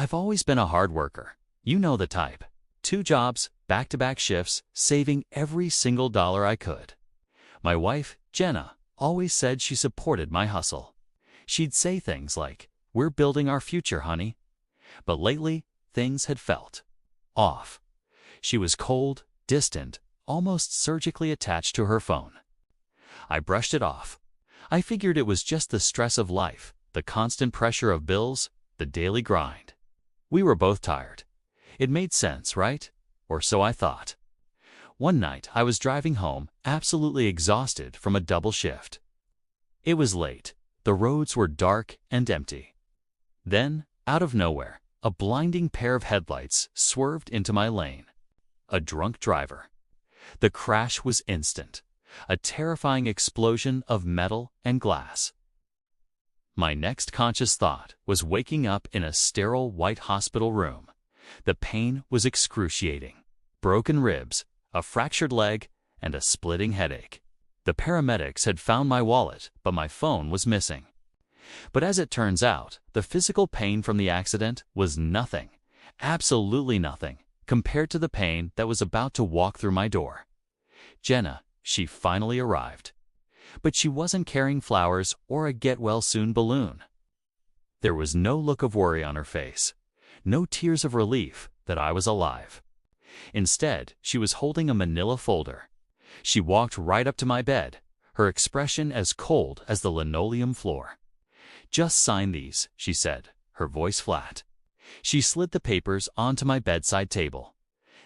I've always been a hard worker. You know the type. 2 jobs, back-to-back shifts, saving every single dollar I could. My wife, Jenna, always said she supported my hustle. She'd say things like, "We're building our future, honey." But lately, things had felt off. She was cold, distant, almost surgically attached to her phone. I brushed it off. I figured it was just the stress of life, the constant pressure of bills, the daily grind. We were both tired. It made sense, right? Or so I thought. One night, I was driving home, absolutely exhausted from a double shift. It was late. The roads were dark and empty. Then, out of nowhere, a blinding pair of headlights swerved into my lane. A drunk driver. The crash was instant. A terrifying explosion of metal and glass. My next conscious thought was waking up in a sterile white hospital room. The pain was excruciating. Broken ribs, a fractured leg, and a splitting headache. The paramedics had found my wallet, but my phone was missing. But as it turns out, the physical pain from the accident was nothing, absolutely nothing, compared to the pain that was about to walk through my door. Jenna, she finally arrived. But she wasn't carrying flowers or a get-well-soon balloon. There was no look of worry on her face, no tears of relief that I was alive. Instead, she was holding a manila folder. She walked right up to my bed, her expression as cold as the linoleum floor. "Just sign these," she said, her voice flat. She slid the papers onto my bedside table.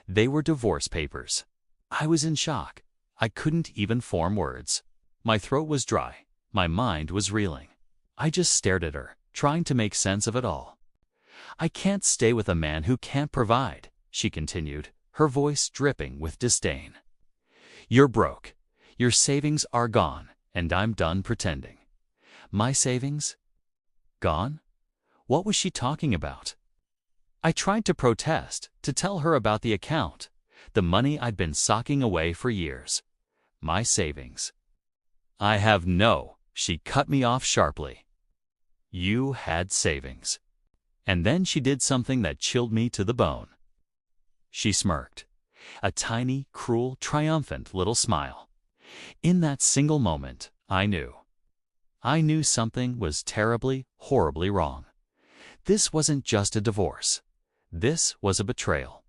They were divorce papers. I was in shock. I couldn't even form words. My throat was dry. My mind was reeling. I just stared at her, trying to make sense of it all. "I can't stay with a man who can't provide," she continued, her voice dripping with disdain. "You're broke. Your savings are gone, and I'm done pretending." My savings? Gone? What was she talking about? I tried to protest, to tell her about the account, the money I'd been socking away for years. My savings. "I have no," she cut me off sharply. "You had savings." And then she did something that chilled me to the bone. She smirked. A tiny, cruel, triumphant little smile. In that single moment, I knew. I knew something was terribly, horribly wrong. This wasn't just a divorce. This was a betrayal.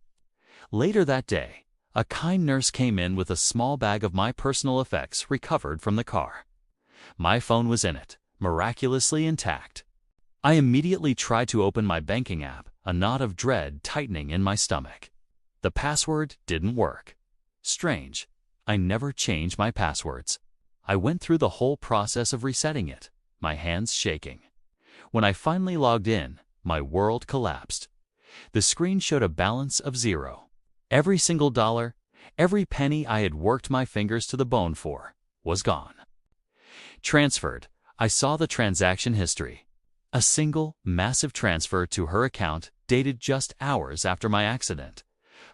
Later that day, a kind nurse came in with a small bag of my personal effects recovered from the car. My phone was in it, miraculously intact. I immediately tried to open my banking app, a knot of dread tightening in my stomach. The password didn't work. Strange. I never change my passwords. I went through the whole process of resetting it, my hands shaking. When I finally logged in, my world collapsed. The screen showed a balance of 0. Every single dollar, every penny I had worked my fingers to the bone for, was gone. Transferred, I saw the transaction history. A single, massive transfer to her account dated just hours after my accident.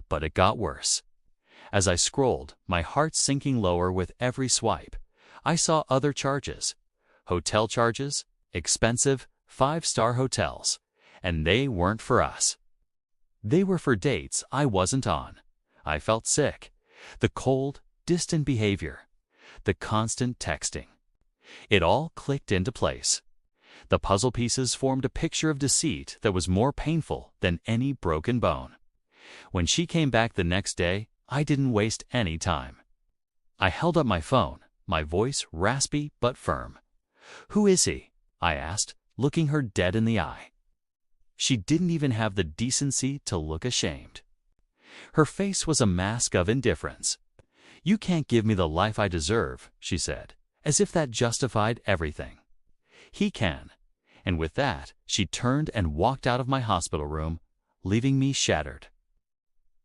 But it got worse. As I scrolled, my heart sinking lower with every swipe, I saw other charges. Hotel charges, expensive, 5-star hotels. And they weren't for us. They were for dates I wasn't on. I felt sick. The cold, distant behavior. The constant texting. It all clicked into place. The puzzle pieces formed a picture of deceit that was more painful than any broken bone. When she came back the next day, I didn't waste any time. I held up my phone, my voice raspy but firm. "Who is he?" I asked, looking her dead in the eye. She didn't even have the decency to look ashamed. Her face was a mask of indifference. "You can't give me the life I deserve," she said, as if that justified everything. "He can." And with that, she turned and walked out of my hospital room, leaving me shattered.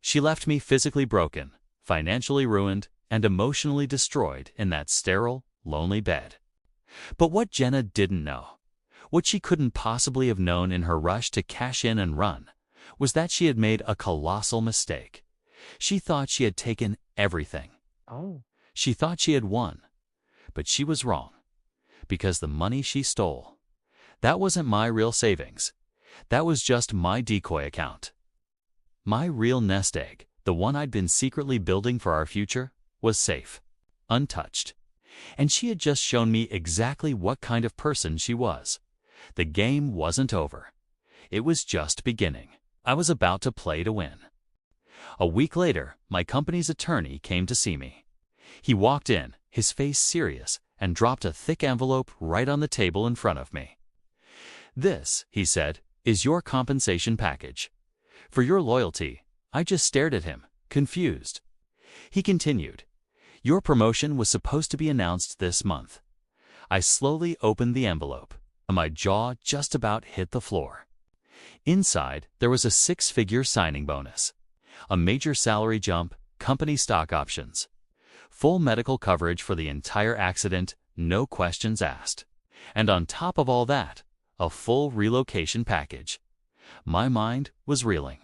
She left me physically broken, financially ruined, and emotionally destroyed in that sterile, lonely bed. But what Jenna didn't know, what she couldn't possibly have known in her rush to cash in and run, was that she had made a colossal mistake. She thought she had taken everything. She thought she had won. But she was wrong. Because the money she stole, that wasn't my real savings. That was just my decoy account. My real nest egg, the one I'd been secretly building for our future, was safe, untouched. And she had just shown me exactly what kind of person she was. The game wasn't over. It was just beginning. I was about to play to win. A week later, my company's attorney came to see me. He walked in, his face serious, and dropped a thick envelope right on the table in front of me. "This," he said, "is your compensation package. For your loyalty." I just stared at him, confused. He continued, "Your promotion was supposed to be announced this month." I slowly opened the envelope, and my jaw just about hit the floor. Inside, there was a six-figure signing bonus, a major salary jump, company stock options, full medical coverage for the entire accident, no questions asked. And on top of all that, a full relocation package. My mind was reeling.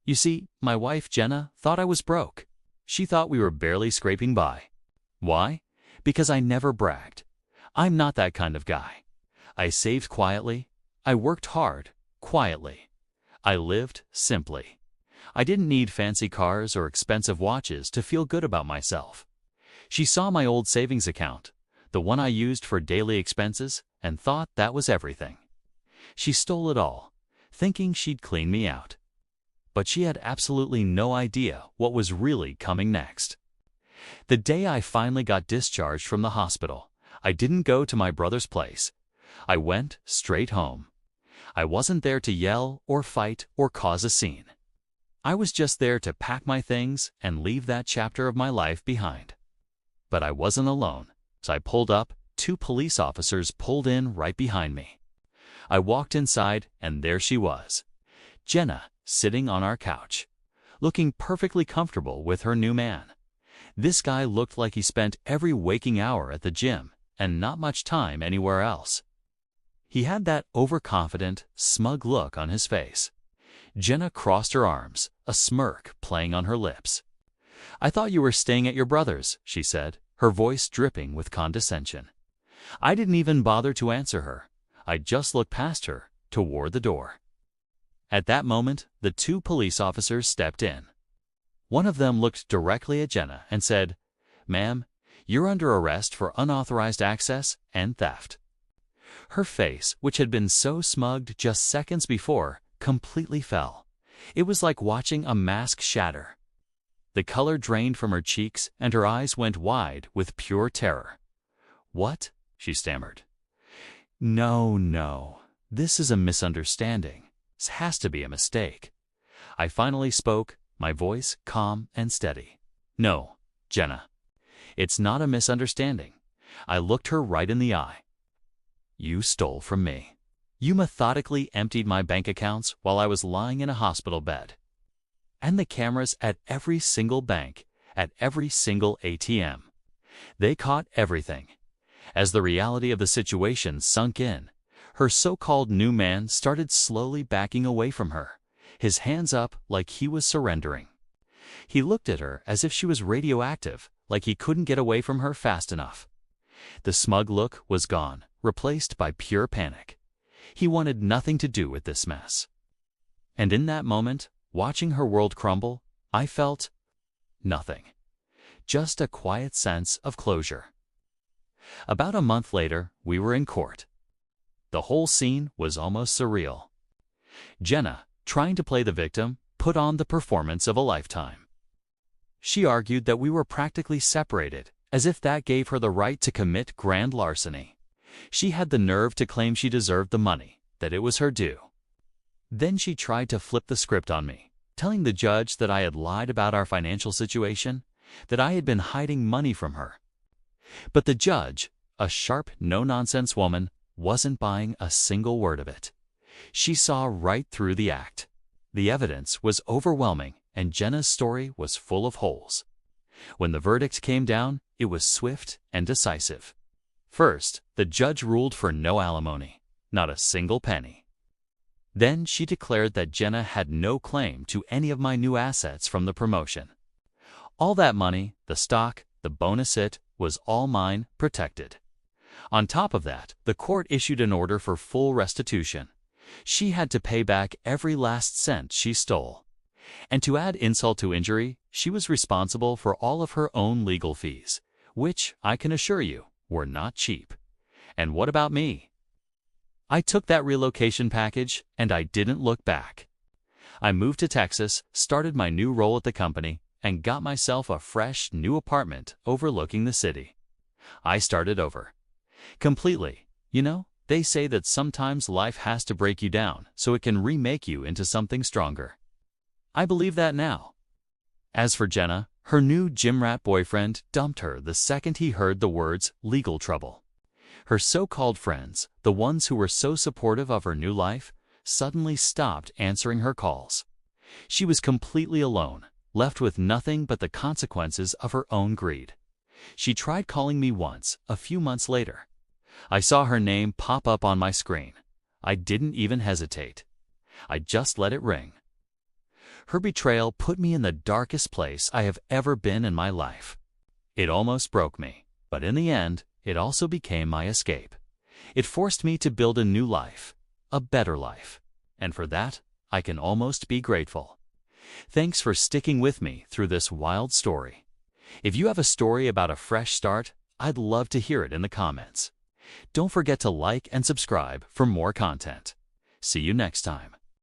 You see, my wife Jenna thought I was broke. She thought we were barely scraping by. Why? Because I never bragged. I'm not that kind of guy. I saved quietly. I worked hard, quietly. I lived simply. I didn't need fancy cars or expensive watches to feel good about myself. She saw my old savings account, the one I used for daily expenses, and thought that was everything. She stole it all, thinking she'd clean me out. But she had absolutely no idea what was really coming next. The day I finally got discharged from the hospital, I didn't go to my brother's place. I went straight home. I wasn't there to yell or fight or cause a scene. I was just there to pack my things and leave that chapter of my life behind. But I wasn't alone. As I pulled up, two police officers pulled in right behind me. I walked inside, and there she was, Jenna, sitting on our couch, looking perfectly comfortable with her new man. This guy looked like he spent every waking hour at the gym and not much time anywhere else. He had that overconfident, smug look on his face. Jenna crossed her arms, a smirk playing on her lips. "I thought you were staying at your brother's," she said, her voice dripping with condescension. I didn't even bother to answer her. I just looked past her, toward the door. At that moment, the two police officers stepped in. One of them looked directly at Jenna and said, "Ma'am, you're under arrest for unauthorized access and theft." Her face, which had been so smugged just seconds before, completely fell. It was like watching a mask shatter. The color drained from her cheeks and her eyes went wide with pure terror. "What?" she stammered. No, this is a misunderstanding. This has to be a mistake." I finally spoke, my voice calm and steady. "No, Jenna, it's not a misunderstanding." I looked her right in the eye. "You stole from me. You methodically emptied my bank accounts while I was lying in a hospital bed. And the cameras at every single bank, at every single ATM. They caught everything." As the reality of the situation sunk in, her so-called new man started slowly backing away from her, his hands up like he was surrendering. He looked at her as if she was radioactive, like he couldn't get away from her fast enough. The smug look was gone, replaced by pure panic. He wanted nothing to do with this mess. And in that moment, watching her world crumble, I felt nothing. Just a quiet sense of closure. About a month later, we were in court. The whole scene was almost surreal. Jenna, trying to play the victim, put on the performance of a lifetime. She argued that we were practically separated, as if that gave her the right to commit grand larceny. She had the nerve to claim she deserved the money, that it was her due. Then she tried to flip the script on me, telling the judge that I had lied about our financial situation, that I had been hiding money from her. But the judge, a sharp, no-nonsense woman, wasn't buying a single word of it. She saw right through the act. The evidence was overwhelming, and Jenna's story was full of holes. When the verdict came down, it was swift and decisive. First, the judge ruled for no alimony, not a single penny. Then she declared that Jenna had no claim to any of my new assets from the promotion. All that money, the stock, the bonus, it was all mine, protected. On top of that, the court issued an order for full restitution. She had to pay back every last cent she stole. And to add insult to injury, she was responsible for all of her own legal fees, which, I can assure you, were not cheap. And what about me? I took that relocation package and I didn't look back. I moved to Texas, started my new role at the company, and got myself a fresh, new apartment overlooking the city. I started over. Completely. You know, they say that sometimes life has to break you down so it can remake you into something stronger. I believe that now. As for Jenna, her new gym rat boyfriend dumped her the second he heard the words legal trouble. Her so-called friends, the ones who were so supportive of her new life, suddenly stopped answering her calls. She was completely alone, left with nothing but the consequences of her own greed. She tried calling me once, a few months later. I saw her name pop up on my screen. I didn't even hesitate. I just let it ring. Her betrayal put me in the darkest place I have ever been in my life. It almost broke me, but in the end, it also became my escape. It forced me to build a new life, a better life, and for that, I can almost be grateful. Thanks for sticking with me through this wild story. If you have a story about a fresh start, I'd love to hear it in the comments. Don't forget to like and subscribe for more content. See you next time.